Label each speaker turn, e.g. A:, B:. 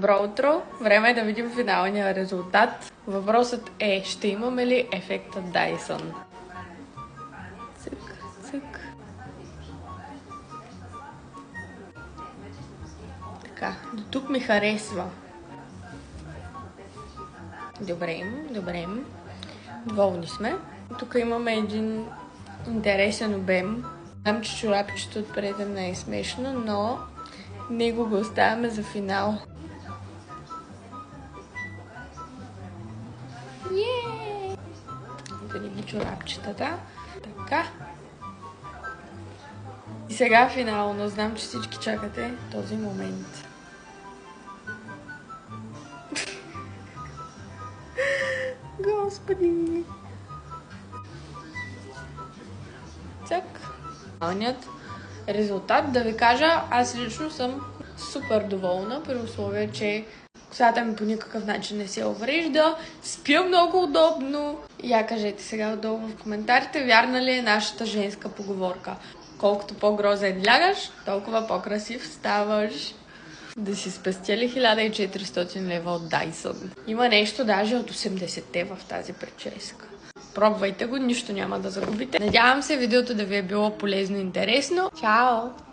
A: Добро утро! Време е да видим финалния резултат. Въпросът е, ще имаме ли ефекта Dyson? Цък, цък. Така, до тук ми харесва. Добре, добре. Доволни сме. Тук имаме един интересен обем. Знам, че чорапчето отпред не е смешно, но него го оставяме за финал. Да ни ги чорапчетата. Така. И сега финално. Знам, че всички чакате този момент. Господи! Цък. Финалният резултат, да ви кажа, аз лично съм супер доволна, при условие, че косата ми по никакъв начин не се уврежда, спя много удобно. Я кажете сега отдолу в коментарите, вярна ли е нашата женска поговорка. Колкото по-грозен лягаш, толкова по-красив ставаш. Да си спестя ли 1400 лева от Dyson? Има нещо даже от 80-те в тази прическа. Пробвайте го, нищо няма да загубите. Надявам се видеото да ви е било полезно и интересно. Чао!